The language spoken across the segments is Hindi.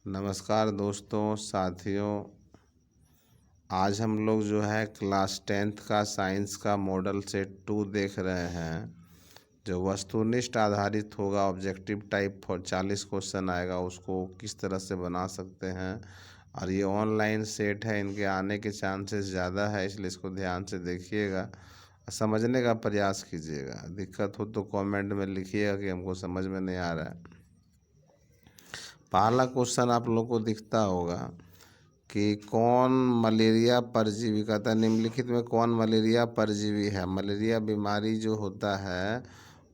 नमस्कार दोस्तों साथियों। आज हम लोग जो है क्लास 10th का साइंस का मॉडल सेट 2 देख रहे हैं, जो वस्तुनिष्ठ आधारित होगा। ऑब्जेक्टिव टाइप फॉर 40 क्वेश्चन आएगा, उसको किस तरह से बना सकते हैं। और ये ऑनलाइन सेट है, इनके आने के चांसेस ज़्यादा है, इसलिए इसको ध्यान से देखिएगा, समझने का प्रयास कीजिएगा। दिक्कत हो तो कमेंट में लिखिएगा कि हमको समझ में नहीं आ रहा है। पहला क्वेश्चन आप लोग को दिखता होगा कि कौन मलेरिया परजीवी का था। निम्नलिखित में कौन मलेरिया परजीवी है। मलेरिया बीमारी जो होता है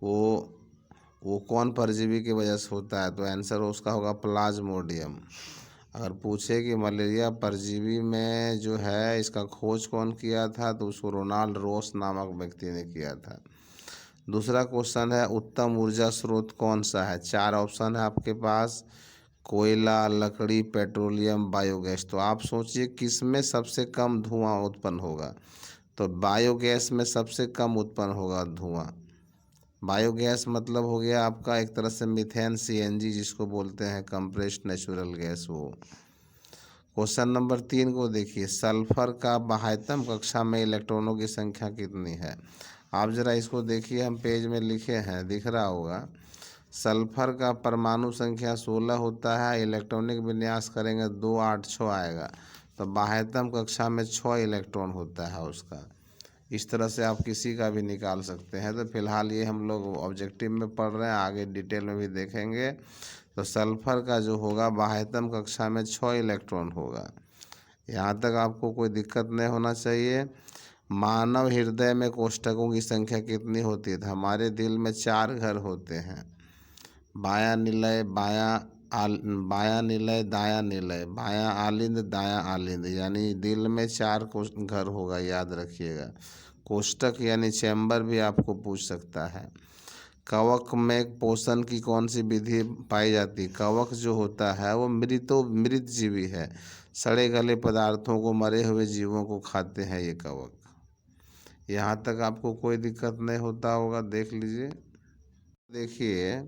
वो कौन परजीवी की वजह से होता है, तो आंसर उसका होगा प्लाज्मोडियम। अगर पूछे कि मलेरिया परजीवी में जो है इसका खोज कौन किया था, तो उसको रोनाल्ड रोस नामक व्यक्ति ने किया था। दूसरा क्वेश्चन है उत्तम ऊर्जा स्रोत कौन सा है। 4 ऑप्शन है आपके पास, कोयला, लकड़ी, पेट्रोलियम, बायोगैस। तो आप सोचिए किस में सबसे कम धुआं उत्पन्न होगा, तो बायोगैस में सबसे कम उत्पन्न होगा धुआं। बायोगैस मतलब हो गया आपका एक तरह से मीथेन, सीएनजी जिसको बोलते हैं, कंप्रेस्ड नेचुरल गैस वो। क्वेश्चन नंबर 3 को देखिए, सल्फर का बाह्यतम कक्षा में इलेक्ट्रॉनों की संख्या कितनी है। आप जरा इसको देखिए, हम पेज में लिखे हैं, दिख रहा होगा। सल्फर का परमाणु संख्या 16 होता है, इलेक्ट्रॉनिक विन्यास करेंगे 2 8 6 आएगा, तो बाह्यतम कक्षा में 6 इलेक्ट्रॉन होता है उसका। इस तरह से आप किसी का भी निकाल सकते हैं। तो फिलहाल ये हम लोग ऑब्जेक्टिव में पढ़ रहे हैं, आगे डिटेल में भी देखेंगे। तो सल्फर का जो होगा बाह्यतम कक्षा में 6 इलेक्ट्रॉन होगा। यहाँ तक आपको कोई दिक्कत नहीं होना चाहिए। मानव हृदय में कोष्ठकों की संख्या कितनी होती है, तो हमारे दिल में 4 घर होते हैं। बायां निलय, बायां निलय, दायां निलय, बायां आलिंद, दायां आलिंद, यानी दिल में 4 घर होगा, याद रखिएगा। कोष्ठक यानी चैम्बर भी आपको पूछ सकता है। कवक में पोषण की कौन सी विधि पाई जाती है। कवक जो होता है वो मृत जीवी है, सड़े गले पदार्थों को, मरे हुए जीवों को खाते हैं ये कवक। यहाँ तक आपको कोई दिक्कत नहीं होता होगा, देख लीजिए। देखिए,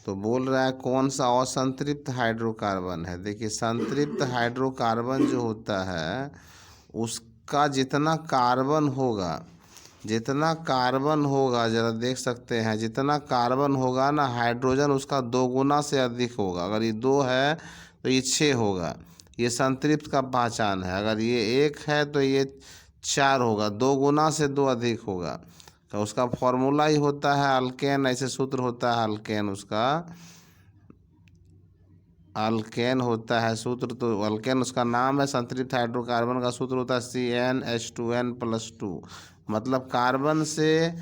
तो बोल रहा है कौन सा असंतृप्त हाइड्रोकार्बन है। देखिए, संतृप्त हाइड्रोकार्बन जो होता है उसका जितना कार्बन होगा जरा देख सकते हैं, जितना कार्बन होगा ना, हाइड्रोजन उसका 2 गुना से अधिक होगा। अगर ये 2 है तो ये 6 होगा। ये संतृप्त का पहचान है। अगर ये 1 है तो ये 4 होगा, 2 गुना से 2 अधिक होगा। तो उसका फॉर्मूला ही होता है अल्केन, ऐसे सूत्र होता है अल्केन, उसका अल्केन होता है सूत्र। तो अल्केन उसका नाम है, संतृप्त हाइड्रोकार्बन का सूत्र होता है CnH2n+2। मतलब कार्बन से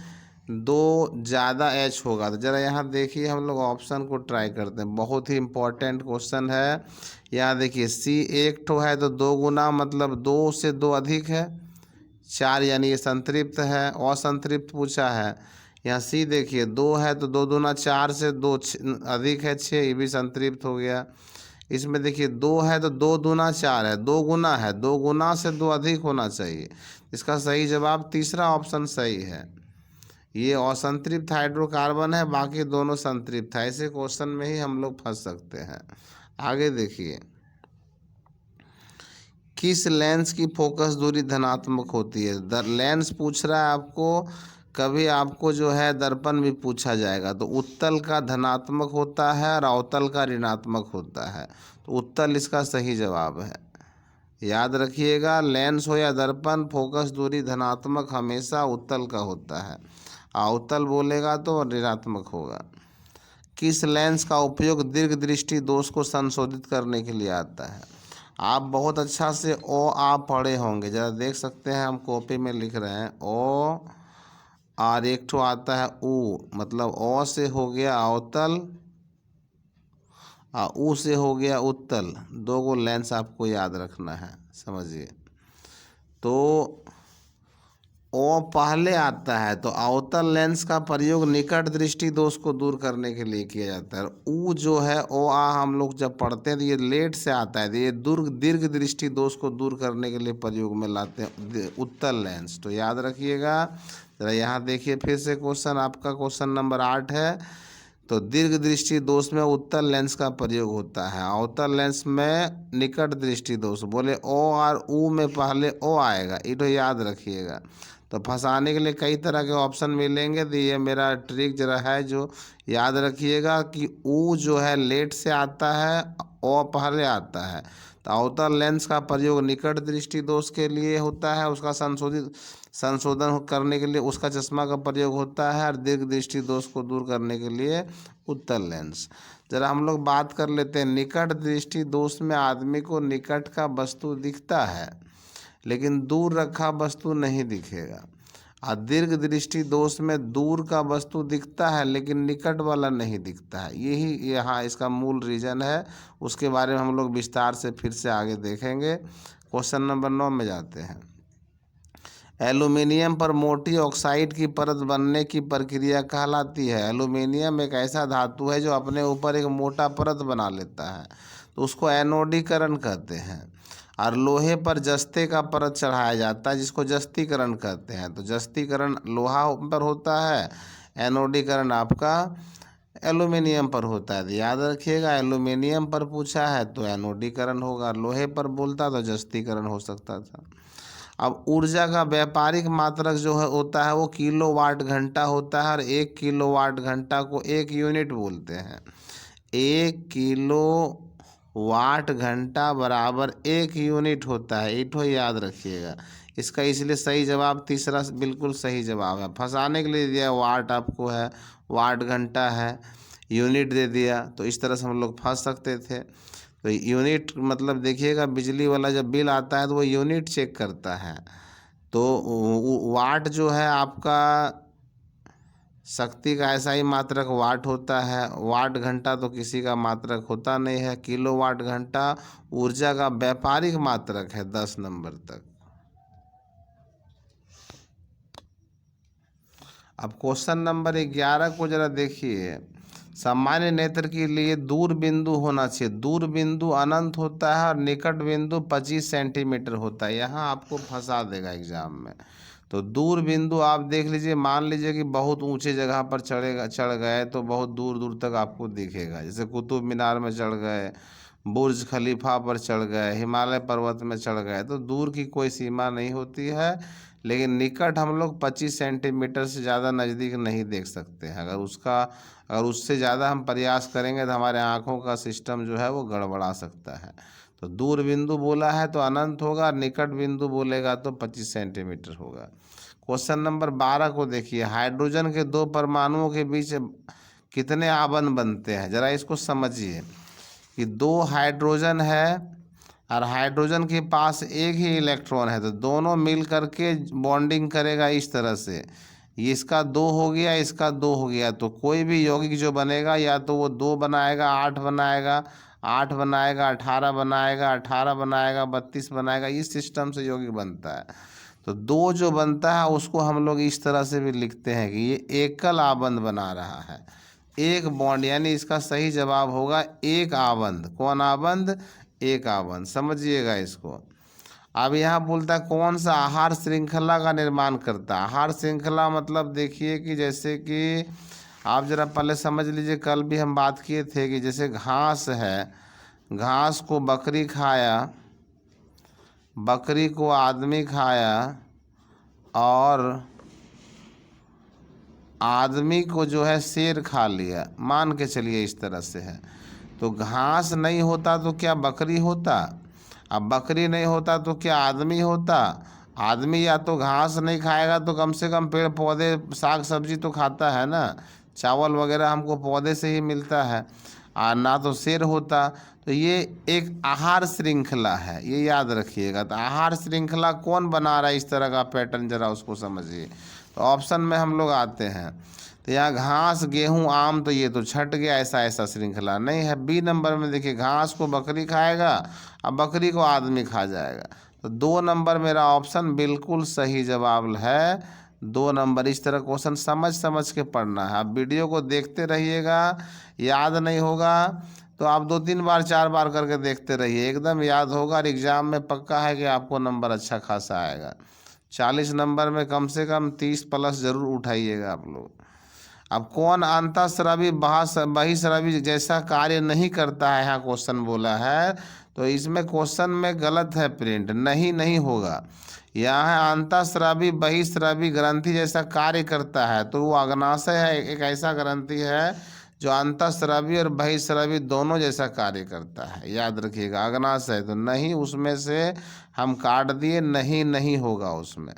2 ज़्यादा H होगा। तो ज़रा यहाँ देखिए, हम लोग ऑप्शन को ट्राई करते हैं, बहुत ही इम्पोर्टेंट क्वेश्चन है। यहाँ देखिए, C एक ठो है तो 2 गुना, मतलब 2 से 2 अधिक है, 4 यानी ये संतृप्त है। असंतृप्त पूछा है। यहाँ सी देखिए, 2 है तो 2 दूना 4 से 2 अधिक है 6, ये भी संतृप्त हो गया। इसमें देखिए 2 है तो 2 दूना 4 है, 2 गुना है, 2 गुना से 2 अधिक होना चाहिए। इसका सही जवाब तीसरा ऑप्शन सही है। ये असंतृप्त हाइड्रोकार्बन है, बाकी दोनों संतृप्त है। ऐसे क्वेश्चन में ही हम लोग फंस सकते हैं। आगे देखिए, किस लेंस की फोकस दूरी धनात्मक होती है। लेंस पूछ रहा है आपको, कभी आपको जो है दर्पण भी पूछा जाएगा, तो उत्तल का धनात्मक होता है और अवतल का ऋणात्मक होता है। तो उत्तल इसका सही जवाब है। याद रखिएगा, लेंस हो या दर्पण, फोकस दूरी धनात्मक हमेशा उत्तल का होता है, अवतल बोलेगा तो ऋणात्मक होगा। किस लेंस का उपयोग दीर्घ दृष्टि दोष को संशोधित करने के लिए आता है। आप बहुत अच्छा से ओ आ पढ़े होंगे, जरा देख सकते हैं, हम कॉपी में लिख रहे हैं ओ, और एक ठो आता है ऊ, मतलब ओ से हो गया अवतल और ऊ से हो गया उत्तल। 2 गो लेंस आपको याद रखना है, समझिए। तो ओ पहले आता है, तो अवतल लेंस का प्रयोग निकट दृष्टि दोष को दूर करने के लिए किया जाता है। ऊ जो है ओ आ हम लोग जब पढ़ते हैं तो ये लेट से आता है, तो ये दीर्घ दृष्टि दोष को दूर करने के लिए प्रयोग में लाते हैं उत्तल लेंस। तो याद रखिएगा। जरा यहाँ देखिए फिर से क्वेश्चन, आपका क्वेश्चन नंबर 8 है, तो दीर्घ दृष्टि दोष में उत्तल लेंस का प्रयोग होता है, अवतल लेंस में निकट दृष्टि दोष। बोले ओ और ऊ में पहले ओ आएगा, ये तो याद रखिएगा। तो फंसाने के लिए कई तरह के ऑप्शन मिलेंगे, तो ये मेरा ट्रिक जरा है जो याद रखिएगा कि ऊ जो है लेट से आता है, ओ पहले आता है। तो अवतल लेंस का प्रयोग निकट दृष्टि दोष के लिए होता है, उसका संशोधन करने के लिए उसका चश्मा का प्रयोग होता है, और दीर्घ दृष्टि दोष को दूर करने के लिए उत्तल लेंस। जरा हम लोग बात कर लेते हैं। निकट दृष्टि दोष में आदमी को निकट का वस्तु दिखता है लेकिन दूर रखा वस्तु नहीं दिखेगा, और दीर्घ दृष्टि दोष में दूर का वस्तु दिखता है लेकिन निकट वाला नहीं दिखता है। यही यहाँ इसका मूल रीजन है, उसके बारे में हम लोग विस्तार से फिर से आगे देखेंगे। क्वेश्चन नंबर 9 में जाते हैं। एल्यूमिनियम पर मोटी ऑक्साइड की परत बनने की प्रक्रिया कहलाती है। एल्यूमिनियम एक ऐसा धातु है जो अपने ऊपर एक मोटा परत बना लेता है, तो उसको एनोडीकरण कहते हैं। और लोहे पर जस्ते का परत चढ़ाया जाता है जिसको जस्तीकरण कहते हैं। तो जस्तीकरण लोहा पर होता है, एनोडीकरण आपका एल्यूमिनियम पर होता है। तो याद रखिएगा, एल्यूमिनियम पर पूछा है तो एनोडीकरण होगा, लोहे पर बोलता तो जस्तीकरण हो सकता था। अब ऊर्जा का व्यापारिक मात्रक जो है होता है वो किलोवाट घंटा होता है, और 1 किलोवाट घंटा को 1 यूनिट बोलते हैं। 1 किलोवाट घंटा बराबर 1 यूनिट होता है, इठो याद रखिएगा। इसका इसलिए सही जवाब तीसरा बिल्कुल सही जवाब है। फंसाने के लिए दिया वाट आपको है, वाट घंटा है, यूनिट दे दिया, तो इस तरह से हम लोग फंस सकते थे। तो यूनिट मतलब देखिएगा, बिजली वाला जब बिल आता है तो वो यूनिट चेक करता है। तो वाट जो है आपका शक्ति का ऐसा ही मात्रक वाट होता है, वाट घंटा तो किसी का मात्रक होता नहीं है। किलोवाट घंटा ऊर्जा का व्यापारिक मात्रक है 10 नंबर तक। अब क्वेश्चन नंबर 11 को जरा देखिए। सामान्य नेत्र के लिए दूर बिंदु होना चाहिए। दूर बिंदु अनंत होता है और निकट बिंदु 25 सेंटीमीटर होता है। यहाँ आपको फंसा देगा एग्जाम में। तो दूर बिंदु आप देख लीजिए, मान लीजिए कि बहुत ऊंचे जगह पर चढ़ गए तो बहुत दूर दूर तक आपको दिखेगा। जैसे कुतुब मीनार में चढ़ गए, बुर्ज खलीफा पर चढ़ गए, हिमालय पर्वत में चढ़ गए, तो दूर की कोई सीमा नहीं होती है। लेकिन निकट हम लोग 25 सेंटीमीटर से ज़्यादा नज़दीक नहीं देख सकते हैं। अगर उससे ज़्यादा हम प्रयास करेंगे तो हमारे आँखों का सिस्टम जो है वो गड़बड़ा सकता है। तो दूर बिंदु बोला है तो अनंत होगा, निकट बिंदु बोलेगा तो 25 सेंटीमीटर होगा। क्वेश्चन नंबर 12 को देखिए। हाइड्रोजन के 2 परमाणुओं के बीच कितने आबंध बनते हैं, जरा इसको समझिए। कि 2 हाइड्रोजन है और हाइड्रोजन के पास एक ही इलेक्ट्रॉन है, तो दोनों मिल करके बॉन्डिंग करेगा इस तरह से। इसका 2 हो गया, इसका 2 हो गया, तो कोई भी यौगिक जो बनेगा या तो वो 2 बनाएगा, 8 बनाएगा, 8 बनाएगा, 18 बनाएगा, 18 बनाएगा, 32 बनाएगा, इस सिस्टम से यौगिक बनता है। तो 2 जो बनता है उसको हम लोग इस तरह से भी लिखते हैं कि ये एकल आबंध बना रहा है, एक बॉन्ड, यानी इसका सही जवाब होगा एक आबंध। कौन आबंध? एक आबंध, समझिएगा इसको। अब यहाँ बोलता है कौन सा आहार श्रृंखला का निर्माण करता है। आहार श्रृंखला मतलब देखिए कि जैसे कि आप जरा पहले समझ लीजिए, कल भी हम बात किए थे कि जैसे घास है, घास को बकरी खाया, बकरी को आदमी खाया, और आदमी को जो है शेर खा लिया, मान के चलिए इस तरह से है। तो घास नहीं होता तो क्या बकरी होता? अब बकरी नहीं होता तो क्या आदमी होता? आदमी या तो घास नहीं खाएगा तो कम से कम पेड़ पौधे साग सब्जी तो खाता है ना, चावल वगैरह हमको पौधे से ही मिलता है, ना तो शेर होता। तो ये एक आहार श्रृंखला है, ये याद रखिएगा। तो आहार श्रृंखला कौन बना रहा है इस तरह का पैटर्न, जरा उसको समझिए। तो ऑप्शन में हम लोग आते हैं, तो यहाँ घास, गेहूँ, आम, तो ये तो छट गया, ऐसा ऐसा श्रृंखला नहीं है। बी नंबर में देखिए, घास को बकरी खाएगा और बकरी को आदमी खा जाएगा। तो 2 नंबर मेरा ऑप्शन बिल्कुल सही जवाब है, 2 नंबर। इस तरह क्वेश्चन समझ समझ के पढ़ना है। आप वीडियो को देखते रहिएगा, याद नहीं होगा तो आप 2-3 बार 4 बार करके देखते रहिए, एकदम याद होगा। और एग्ज़ाम में पक्का है कि आपको नंबर अच्छा खासा आएगा। 40 नंबर में कम से कम 30 प्लस ज़रूर उठाइएगा आप लोग। अब कौन अंतःस्रावी बहिःस्रावी जैसा कार्य नहीं करता है, यहाँ क्वेश्चन बोला है, तो इसमें क्वेश्चन में गलत है प्रिंट, नहीं होगा। यहाँ है अंतःस्रावी बहिःस्रावी ग्रंथि जैसा कार्य करता है, तो वो अग्नाशय है, एक ऐसा ग्रंथि है जो अंतःस्रावी और बहिःस्रावी दोनों जैसा कार्य करता है, याद रखिएगा। अग्नाशय तो नहीं, उसमें से हम काट दिए, नहीं होगा उसमें।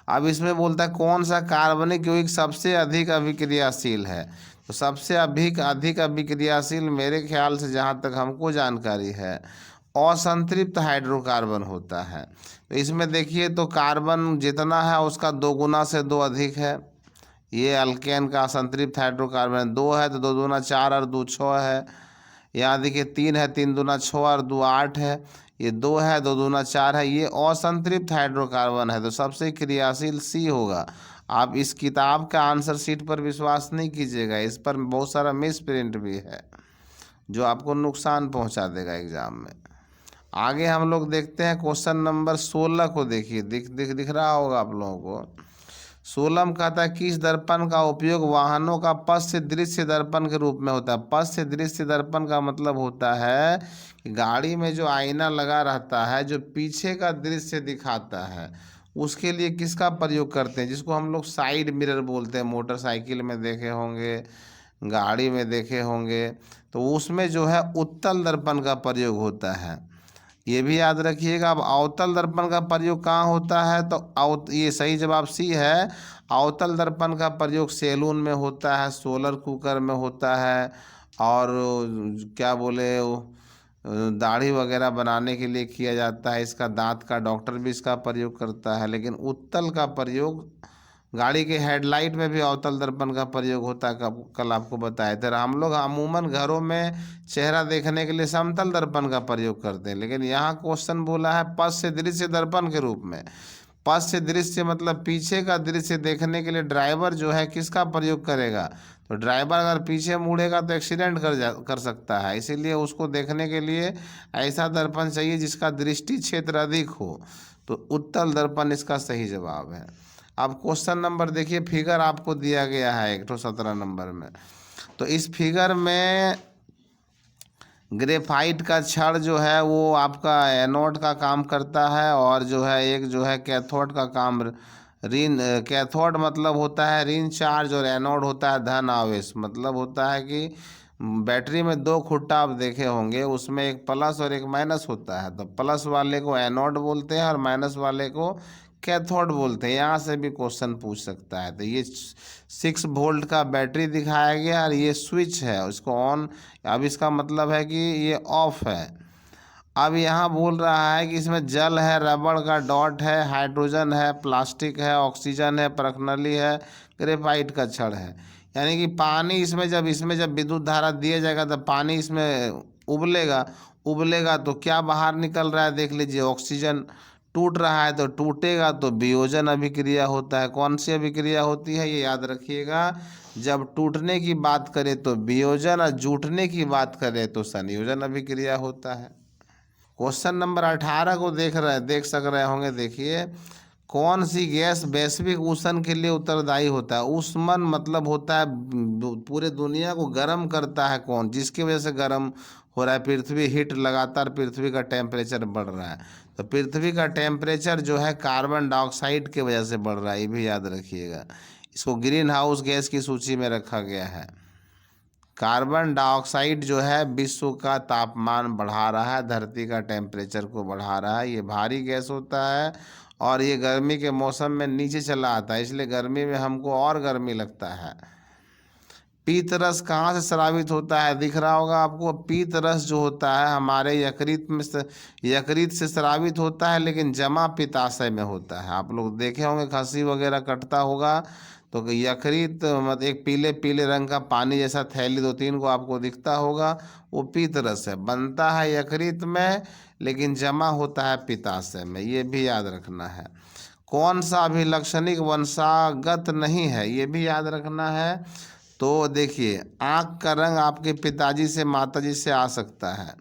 अब इसमें बोलता है कौन सा कार्बनिक यौगिक सबसे अधिक अभिक्रियाशील है, तो सबसे अधिक अभिक्रियाशील मेरे ख्याल से जहाँ तक हमको जानकारी है असंतृप्त हाइड्रोकार्बन होता है। तो इसमें देखिए तो कार्बन जितना है उसका 2 गुना से 2 अधिक है। ये अल्केन का असंतृप्त हाइड्रोकार्बन 2 है, तो 2 दूना 4 और 2 6 है। यहाँ देखिए 3 है, 3 दूना 6 और 2 8 है। ये 2 है, 2 दूना 4 है। ये असंतृप्त हाइड्रोकार्बन है, तो सबसे क्रियाशील सी होगा। आप इस किताब का आंसर शीट पर विश्वास नहीं कीजिएगा, इस पर बहुत सारा मिस प्रिंट भी है जो आपको नुकसान पहुंचा देगा एग्जाम में। आगे हम लोग देखते हैं क्वेश्चन नंबर 16 को। देखिए दिख रहा होगा आप लोगों को। 16 में कहता है किस दर्पण का उपयोग वाहनों का पश्च दृश्य दर्पण के रूप में होता है। पश्च दृश्य दर्पण का मतलब होता है कि गाड़ी में जो आईना लगा रहता है जो पीछे का दृश्य दिखाता है, उसके लिए किसका प्रयोग करते हैं, जिसको हम लोग साइड मिरर बोलते हैं। मोटरसाइकिल में देखे होंगे, गाड़ी में देखे होंगे, तो उसमें जो है उत्तल दर्पण का प्रयोग होता है, ये भी याद रखिएगा। अब अवतल दर्पण का प्रयोग कहाँ होता है, तो ये सही जवाब सी है। अवतल दर्पण का प्रयोग सैलून में होता है, सोलर कुकर में होता है, और क्या बोले दाढ़ी वगैरह बनाने के लिए किया जाता है। इसका दांत का डॉक्टर भी इसका प्रयोग करता है। लेकिन उत्तल का प्रयोग गाड़ी के हेडलाइट में भी अवतल दर्पण का प्रयोग होता है, कल आपको बताया था। हम लोग अमूमन घरों में चेहरा देखने के लिए समतल दर्पण का प्रयोग करते हैं, लेकिन यहाँ क्वेश्चन बोला है पश्च दृश्य दर्पण के रूप में। पश्च दृश्य मतलब पीछे का दृश्य देखने के लिए ड्राइवर जो है किसका प्रयोग करेगा, तो ड्राइवर अगर पीछे मुड़ेगा तो एक्सीडेंट कर सकता है, इसीलिए उसको देखने के लिए ऐसा दर्पण चाहिए जिसका दृष्टि क्षेत्र अधिक हो, तो उत्तल दर्पण इसका सही जवाब है। अब क्वेश्चन नंबर देखिए, फिगर आपको दिया गया है 117 नंबर में। तो इस फिगर में ग्रेफाइट का छड़ जो है वो आपका एनोड का काम करता है, और जो है एक जो है कैथोड का काम कैथोड मतलब होता है ऋण चार्ज, और एनोड होता है धन आवेश। मतलब होता है कि बैटरी में 2 खुट्टा आप देखे होंगे, उसमें एक प्लस और एक माइनस होता है, तो प्लस वाले को एनोड बोलते हैं और माइनस वाले को कैथोड बोलते हैं। यहाँ से भी क्वेश्चन पूछ सकता है। तो ये 6 वोल्ट का बैटरी दिखाया गया और ये स्विच है, उसको ऑन, अब इसका मतलब है कि ये ऑफ है। अब यहाँ बोल रहा है कि इसमें जल है, रबड़ का डॉट है, हाइड्रोजन है, प्लास्टिक है, ऑक्सीजन है, परखनली है, ग्रेफाइट का छड़ है। यानी कि पानी इसमें जब विद्युत धारा दिया जाएगा तो पानी इसमें उबलेगा तो क्या बाहर निकल रहा है, देख लीजिए। ऑक्सीजन टूट रहा है तो टूटेगा तो वियोजन अभिक्रिया होता है। कौन सी अभिक्रिया होती है ये याद रखिएगा। जब टूटने की बात करें तो वियोजन, और जूटने की बात करें तो संयोजन अभिक्रिया होता है। क्वेश्चन नंबर 18 को देख सक रहे होंगे। देखिए, कौन सी गैस वैश्विक उष्ण के लिए उत्तरदायी होता है। ऊष्मन मतलब होता है पूरे दुनिया को गर्म करता है कौन, जिसकी वजह से गर्म हो रहा है पृथ्वी, हीट, लगातार पृथ्वी का टेम्परेचर बढ़ रहा है। तो पृथ्वी का टेम्परेचर जो है कार्बन डाइऑक्साइड की वजह से बढ़ रहा है, ये भी याद रखिएगा। इसको ग्रीन हाउस गैस की सूची में रखा गया है। कार्बन डाइऑक्साइड जो है विश्व का तापमान बढ़ा रहा है, धरती का टेम्परेचर को बढ़ा रहा है। ये भारी गैस होता है और ये गर्मी के मौसम में नीचे चला आता है, इसलिए गर्मी में हमको और गर्मी लगता है। पीत रस कहाँ से स्रावित होता है, दिख रहा होगा आपको। पीत रस जो होता है हमारे यकृत से स्रावित होता है, लेकिन जमा पित्ताशय में होता है। आप लोग देखे होंगे खस्सी वगैरह कटता होगा तो यकृत मतलब एक पीले पीले रंग का पानी जैसा थैली 2-3 को आपको दिखता होगा, वो पीत रस है। बनता है यकृत में लेकिन जमा होता है पित्ताशय में, ये भी याद रखना है। कौन सा अभिलक्षणिक वंशागत नहीं है, ये भी याद रखना है। तो देखिए, आँख का रंग आपके पिताजी से माताजी से आ सकता है,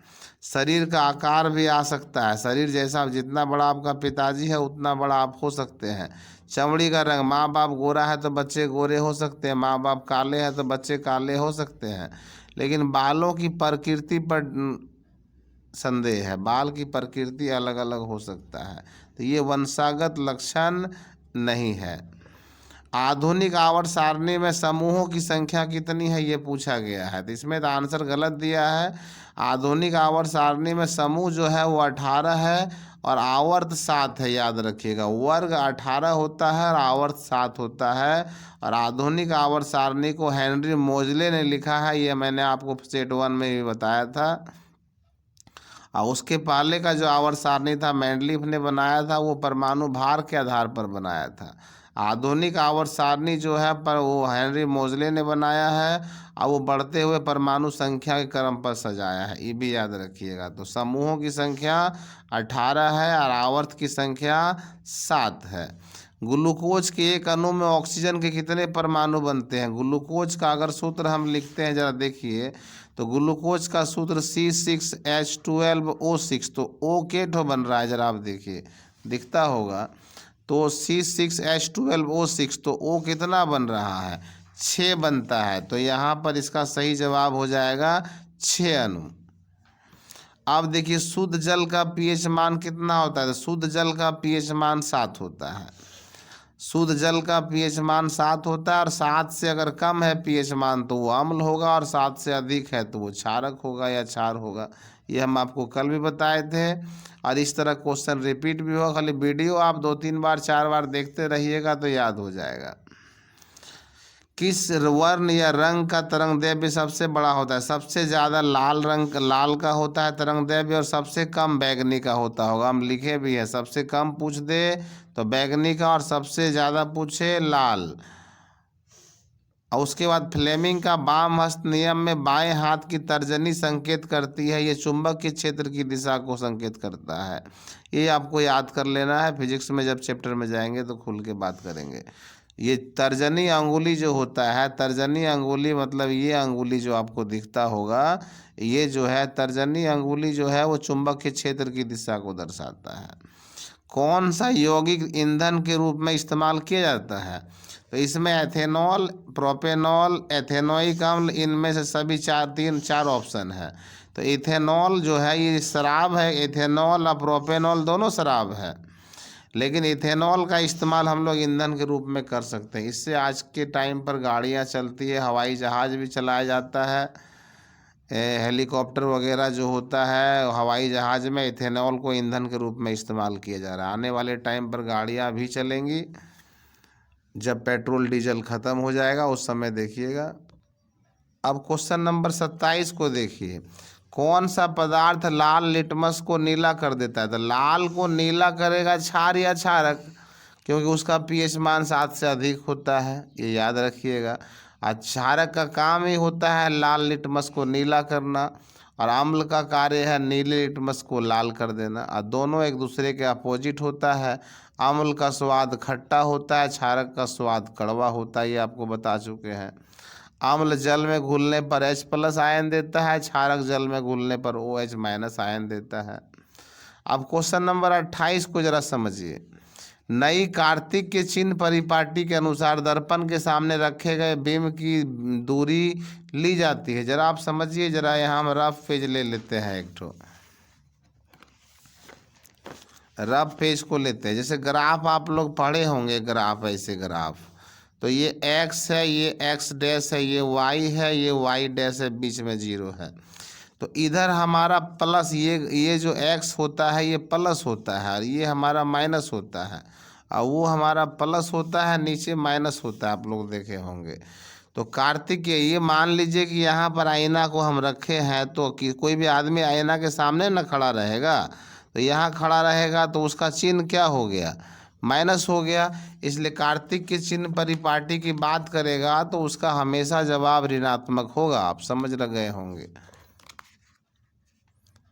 शरीर का आकार भी आ सकता है, शरीर जैसा जितना बड़ा आपका पिताजी है उतना बड़ा आप हो सकते हैं। चमड़ी का रंग, माँ बाप गोरा है तो बच्चे गोरे हो सकते हैं, माँ बाप काले हैं तो बच्चे काले हो सकते हैं। लेकिन बालों की प्रकृति पर संदेह है, बाल की प्रकृति अलग अलग हो सकता है, तो ये वंशागत लक्षण नहीं है। आधुनिक आवर्त सारणी में समूहों की संख्या कितनी है ये पूछा गया है, तो इसमें तो आंसर गलत दिया है। आधुनिक आवर्त सारणी में समूह जो है वो 18 है और आवर्त 7 है, याद रखिएगा। वर्ग 18 होता है और आवर्त 7 होता है। और आधुनिक आवर्त सारणी को हेनरी मोजले ने लिखा है, ये मैंने आपको सेट 1 में भी बताया था। और उसके पहले का जो आवर्त सारणी था मेंडलीफ ने बनाया था, वो परमाणु भार के आधार पर बनाया था। आधुनिक आवर्त सारणी जो है पर वो हेनरी मोजले ने बनाया है और वो बढ़ते हुए परमाणु संख्या के क्रम पर सजाया है, ये भी याद रखिएगा। तो समूहों की संख्या 18 है और आवर्त की संख्या 7 है। ग्लूकोज के एक अणु में ऑक्सीजन के कितने परमाणु बनते हैं? ग्लूकोज का अगर सूत्र हम लिखते हैं, जरा देखिए, तो ग्लूकोज का सूत्र C6H12O6, तो O के ठो बन रहा है, जरा आप देखिए, दिखता होगा। तो C6H12O6, तो O कितना बन रहा है? 6 बनता है। तो यहाँ पर इसका सही जवाब हो जाएगा 6 अणु। अब देखिए शुद्ध जल का पीएच मान कितना होता है? तो शुद्ध जल का पीएच मान 7 होता है। शुद्ध जल का पीएच मान 7 होता है और 7 से अगर कम है पीएच मान तो वो अम्ल होगा और 7 से अधिक है तो वो क्षारक होगा या क्षार होगा। ये हम आपको कल भी बताए थे और इस तरह क्वेश्चन रिपीट भी होगा। खाली वीडियो आप 2-3 बार 4 बार देखते रहिएगा तो याद हो जाएगा। किस वर्ण या रंग का तरंगदैर्घ्य सबसे बड़ा होता है? सबसे ज़्यादा लाल का होता है तरंगदैर्घ्य और सबसे कम बैंगनी का होता होगा। हम लिखे भी है, सबसे कम पूछ दे तो बैंगनी का और सबसे ज़्यादा पूछे लाल। और उसके बाद फ्लेमिंग का वाम हस्त नियम में बाएं हाथ की तर्जनी संकेत करती है, ये चुंबक के क्षेत्र की दिशा को संकेत करता है। ये आपको याद कर लेना है, फिजिक्स में जब चैप्टर में जाएंगे तो खुल के बात करेंगे। ये तर्जनी अंगुली जो होता है, तर्जनी अंगुली मतलब ये अंगुली जो आपको दिखता होगा, ये जो है तर्जनी अंगुली जो है वो चुंबक के क्षेत्र की दिशा को दर्शाता है। कौन सा यौगिक ईंधन के रूप में इस्तेमाल किया जाता है? तो इसमें एथेनॉल, प्रोपेनॉल, एथेनोइक अम्ल, इनमें से सभी 4 ऑप्शन है। तो इथेनॉल जो है ये शराब है, इथेनॉल और प्रोपेनॉल दोनों शराब है, लेकिन इथेनॉल का इस्तेमाल हम लोग ईंधन के रूप में कर सकते हैं। इससे आज के टाइम पर गाड़ियां चलती है, हवाई जहाज़ भी चलाया जाता है, हेलीकॉप्टर वगैरह जो होता है हवाई जहाज़ में इथेनॉल को ईंधन के रूप में इस्तेमाल किया जा रहा है। आने वाले टाइम पर गाड़ियां भी चलेंगी, जब पेट्रोल डीजल ख़त्म हो जाएगा उस समय देखिएगा। अब क्वेश्चन नंबर 27 को देखिए, कौन सा पदार्थ लाल लिटमस को नीला कर देता है? तो लाल को नीला करेगा क्षार या क्षारक, क्योंकि उसका पीएच मान 7 से अधिक होता है, ये याद रखिएगा। और क्षारक का काम ही होता है लाल लिटमस को नीला करना, और अम्ल का कार्य है नीले लिटमस को लाल कर देना। और दोनों एक दूसरे के अपोजिट होता है। अम्ल का स्वाद खट्टा होता है, क्षारक का स्वाद कड़वा होता है, ये आपको बता चुके हैं। अम्ल जल में घुलने पर H+ आयन देता है, क्षारक जल में घुलने पर OH- आयन देता है। अब क्वेश्चन नंबर 28 को जरा समझिए। नई कार्तिक के चिन्ह परिपाटी के अनुसार दर्पण के सामने रखे गए बिंब की दूरी ली जाती है। जरा आप समझिए, जरा यहाँ हम रफ पेज ले लेते हैं, एक ठो रफ पेज को लेते हैं। जैसे ग्राफ आप लोग पढ़े होंगे, ग्राफ ऐसे ग्राफ, तो ये x है, ये x' है, ये y है, ये y' है, बीच में 0 है। तो इधर हमारा प्लस, ये जो x होता है ये प्लस होता है और ये हमारा माइनस होता है, और वो हमारा प्लस होता है, नीचे माइनस होता है, आप लोग देखे होंगे। तो कार्तिक के ये मान लीजिए कि यहाँ पर आईना को हम रखे हैं, तो कोई भी आदमी आईना के सामने न खड़ा रहेगा, तो यहाँ खड़ा रहेगा तो उसका चिन्ह क्या हो गया? माइनस हो गया। इसलिए कार्तिक के चिन्ह परिपाटी की बात करेगा तो उसका हमेशा जवाब ऋणात्मक होगा। आप समझ गए होंगे,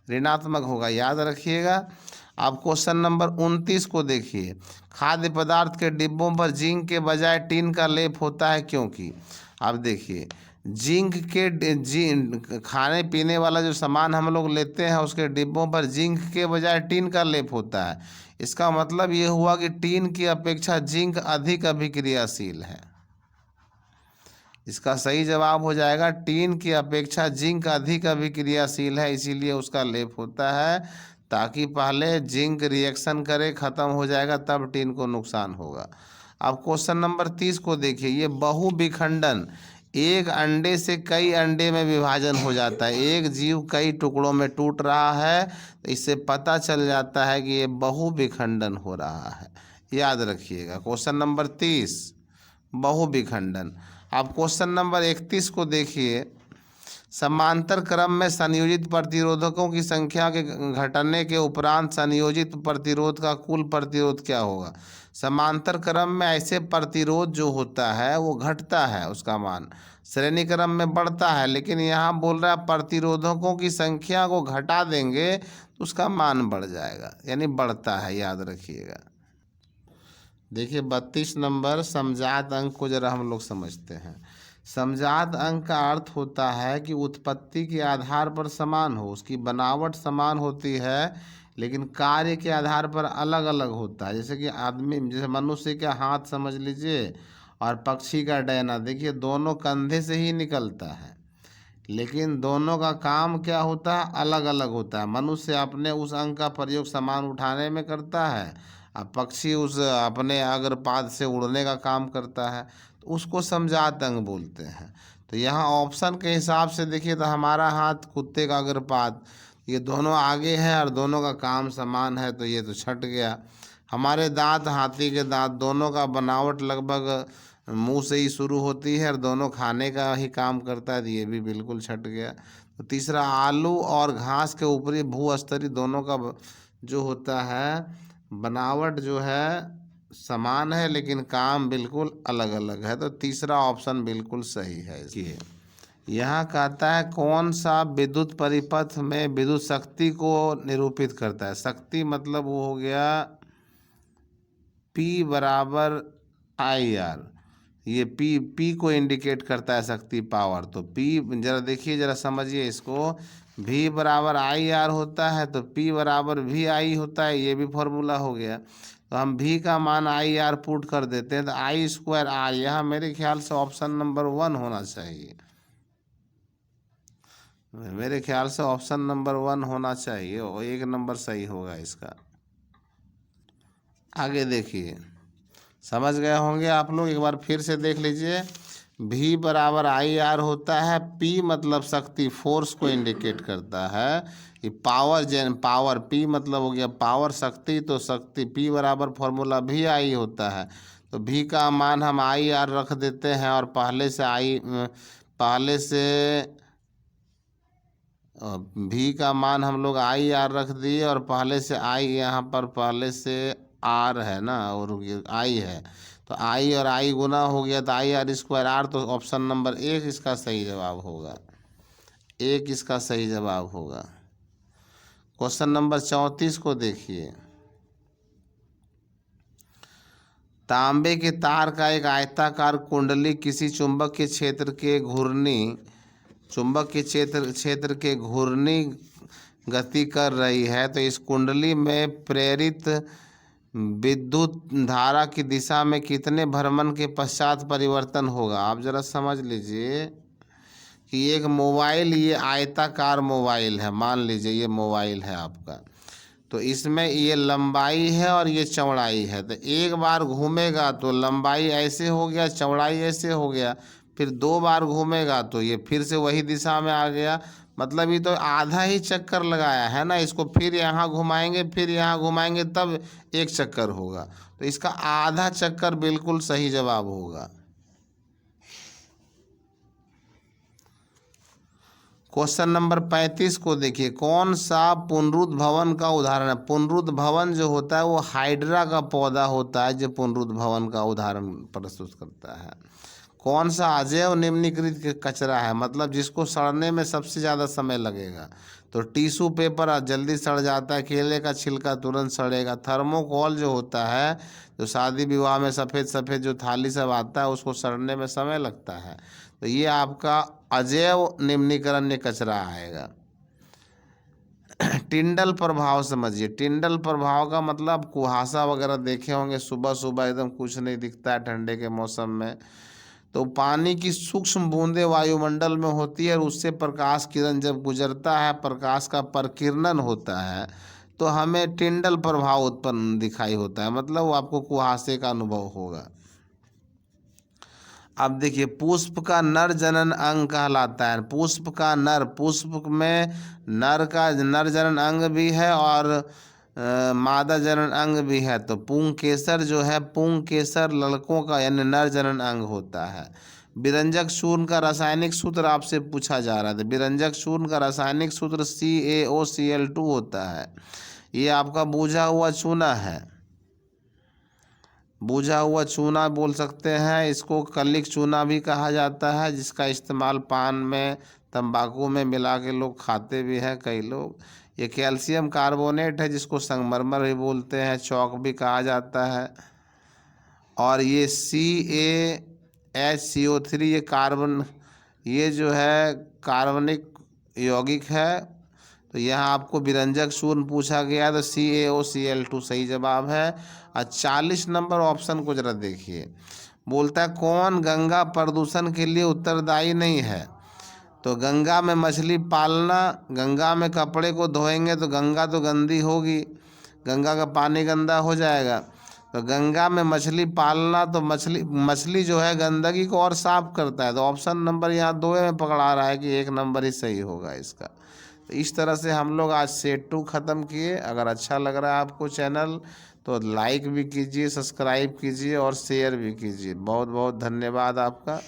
ऋणात्मक होगा, याद रखिएगा। आप क्वेश्चन नंबर 29 को देखिए। खाद्य पदार्थ के डिब्बों पर जिंक के बजाय टिन का लेप होता है क्योंकि? आप देखिए, जिंक के खाने पीने वाला जो सामान हम लोग लेते हैं उसके डिब्बों पर जिंक के बजाय टीन का लेप होता है। इसका मतलब ये हुआ कि टीन की अपेक्षा जिंक अधिक अभिक्रियाशील है। इसका सही जवाब हो जाएगा टीन की अपेक्षा जिंक अधिक अभिक्रियाशील है, इसीलिए उसका लेप होता है, ताकि पहले जिंक रिएक्शन करे, खत्म हो जाएगा, तब टीन को नुकसान होगा। अब क्वेश्चन नंबर 30 को देखिए। ये बहुविखंडन, एक अंडे से कई अंडे में विभाजन हो जाता है। एक जीव कई टुकड़ों में टूट रहा है, तो इससे पता चल जाता है कि ये बहुविखंडन हो रहा है। याद रखिएगा क्वेश्चन नंबर 30 बहुविखंडन। अब क्वेश्चन नंबर 31 को देखिए। समांतर क्रम में संयोजित प्रतिरोधकों की संख्या के घटने के उपरांत संयोजित प्रतिरोध का कुल प्रतिरोध क्या होगा। समांतर क्रम में ऐसे प्रतिरोध जो होता है वो घटता है, उसका मान श्रेणी क्रम में बढ़ता है, लेकिन यहाँ बोल रहा है प्रतिरोधकों की संख्या को घटा देंगे तो उसका मान बढ़ जाएगा, यानी बढ़ता है। याद रखिएगा। देखिए 32 नंबर समजात अंक को जरा हम लोग समझते हैं। समजात अंक का अर्थ होता है कि उत्पत्ति के आधार पर समान हो, उसकी बनावट समान होती है लेकिन कार्य के आधार पर अलग अलग होता है। जैसे कि आदमी, जैसे मनुष्य का हाथ समझ लीजिए और पक्षी का डैना, देखिए दोनों कंधे से ही निकलता है लेकिन दोनों का काम क्या होता है, अलग अलग होता है। मनुष्य अपने उस अंग का प्रयोग सामान उठाने में करता है, अब पक्षी उस अपने अग्रपाद से उड़ने का काम करता है, तो उसको समजात अंग बोलते हैं। तो यहाँ ऑप्शन के हिसाब से देखिए तो हमारा हाथ, कुत्ते का अग्रपाद, ये दोनों आगे हैं और दोनों का काम समान है, तो ये तो छट गया। हमारे दांत, हाथी के दांत, दोनों का बनावट लगभग मुंह से ही शुरू होती है और दोनों खाने का ही काम करता है, तो ये भी बिल्कुल छट गया। तो तीसरा, आलू और घास के ऊपरी भूस्तरीय दोनों का जो होता है बनावट जो है समान है लेकिन काम बिल्कुल अलग अलग है, तो तीसरा ऑप्शन बिल्कुल सही है इसकी। यहाँ कहता है कौन सा विद्युत परिपथ में विद्युत शक्ति को निरूपित करता है। शक्ति मतलब वो हो गया P बराबर IR, ये P को इंडिकेट करता है शक्ति, पावर। तो P जरा देखिए, जरा समझिए इसको। V बराबर IR होता है तो P बराबर VI होता है, ये भी फॉर्मूला हो गया। तो हम V का मान IR पुट कर देते हैं तो I²R, यहाँ मेरे ख्याल से ऑप्शन नंबर 1 होना चाहिए। मेरे ख्याल से ऑप्शन नंबर 1 होना चाहिए और 1 नंबर सही होगा इसका। आगे देखिए, समझ गए होंगे आप लोग, एक बार फिर से देख लीजिए। V बराबर IR होता है, P मतलब शक्ति, फोर्स को इंडिकेट करता है। ये पावर P मतलब हो गया पावर, शक्ति, तो शक्ति P बराबर फॉर्मूला VI होता है। तो V का मान हम IR रख देते हैं और पहले से V का मान हम लोग IR रख दिए और पहले से I, यहाँ पर पहले से R है ना और I है, तो I और I गुना हो गया तो IR²R, तो ऑप्शन नंबर 1 इसका सही जवाब होगा। 1 इसका सही जवाब होगा। क्वेश्चन नंबर 34 को देखिए। तांबे के तार का एक आयताकार कुंडली किसी चुंबक के क्षेत्र के घूर्णी गति कर रही है, तो इस कुंडली में प्रेरित विद्युत धारा की दिशा में कितने भ्रमण के पश्चात परिवर्तन होगा। आप जरा समझ लीजिए कि एक मोबाइल, ये आयताकार मोबाइल है, मान लीजिए ये मोबाइल है आपका, तो इसमें ये लंबाई है और ये चौड़ाई है। तो एक बार घूमेगा तो लंबाई ऐसे हो गया, चौड़ाई ऐसे हो गया, फिर 2 बार घूमेगा तो ये फिर से वही दिशा में आ गया। मतलब ये तो आधा ही चक्कर लगाया है ना, इसको फिर यहाँ घुमाएंगे, फिर यहाँ घुमाएंगे, तब एक चक्कर होगा, तो इसका आधा चक्कर बिल्कुल सही जवाब होगा। क्वेश्चन नंबर 35 को देखिए। कौन सा पुनरुद्भवन का उदाहरण है। पुनरुद्भवन जो होता है वो हाइड्रा का पौधा होता है जो पुनरुद्भवन का उदाहरण प्रस्तुत करता है। कौन सा अजैव निम्नलिखित कचरा है, मतलब जिसको सड़ने में सबसे ज़्यादा समय लगेगा। तो टिश्यू पेपर जल्दी सड़ जाता है, केले का छिलका तुरंत सड़ेगा। थर्मोकोल जो होता है, जो शादी विवाह में सफ़ेद सफ़ेद जो थाली सब आता है, उसको सड़ने में समय लगता है। तो ये आपका अजैव निम्नीकरण कचरा आएगा। टिंडल प्रभाव समझिए। टिंडल प्रभाव का मतलब कुहासा वगैरह देखे होंगे, सुबह सुबह एकदम कुछ नहीं दिखता है ठंडे के मौसम में। तो पानी की सूक्ष्म बूंदें वायुमंडल में होती है और उससे प्रकाश किरण जब गुजरता है, प्रकाश का प्रकीर्णन होता है, तो हमें टिंडल प्रभाव उत्पन्न दिखाई होता है, मतलब वो आपको कुहासे का अनुभव होगा। अब देखिए, पुष्प का नर जनन अंग कहलाता है। पुष्प का नर, पुष्प में नर का नर जनन अंग भी है और मादा जनन अंग भी है। तो पुंकेसर जो है, पुंकेसर लड़कों का यानी नर जनन अंग होता है। विरंजक चूर्ण का रासायनिक सूत्र आपसे पूछा जा रहा था। विरंजक चूर्ण का रासायनिक सूत्र CaOCl2 होता है। ये आपका बुझा हुआ चूना है, बुझा हुआ चूना बोल सकते हैं। इसको कलिक चूना भी कहा जाता है, जिसका इस्तेमाल पान में, तंबाकू में मिला के लोग खाते भी हैं कई लोग। ये कैल्शियम कार्बोनेट है, जिसको संगमरमर भी बोलते हैं, चौक भी कहा जाता है। और ये CaHCO3 ये कार्बन, ये जो है कार्बनिक यौगिक है। तो यहाँ आपको विरंजक चूर्ण पूछा गया, तो CaOCl2 सही जवाब है। और 40 नंबर ऑप्शन को जरा देखिए। बोलता है कौन गंगा प्रदूषण के लिए उत्तरदायी नहीं है। तो गंगा में मछली पालना, गंगा में कपड़े को धोएंगे तो गंगा तो गंदी होगी, गंगा का पानी गंदा हो जाएगा। तो गंगा में मछली पालना, तो मछली जो है गंदगी को और साफ करता है। तो ऑप्शन नंबर यहाँ 2 में पकड़ा रहा है कि 1 नंबर ही सही होगा इसका। तो इस तरह से हम लोग आज सेट 2 ख़त्म किए। अगर अच्छा लग रहा है आपको चैनल तो लाइक भी कीजिए, सब्सक्राइब कीजिए और शेयर भी कीजिए। बहुत बहुत धन्यवाद आपका।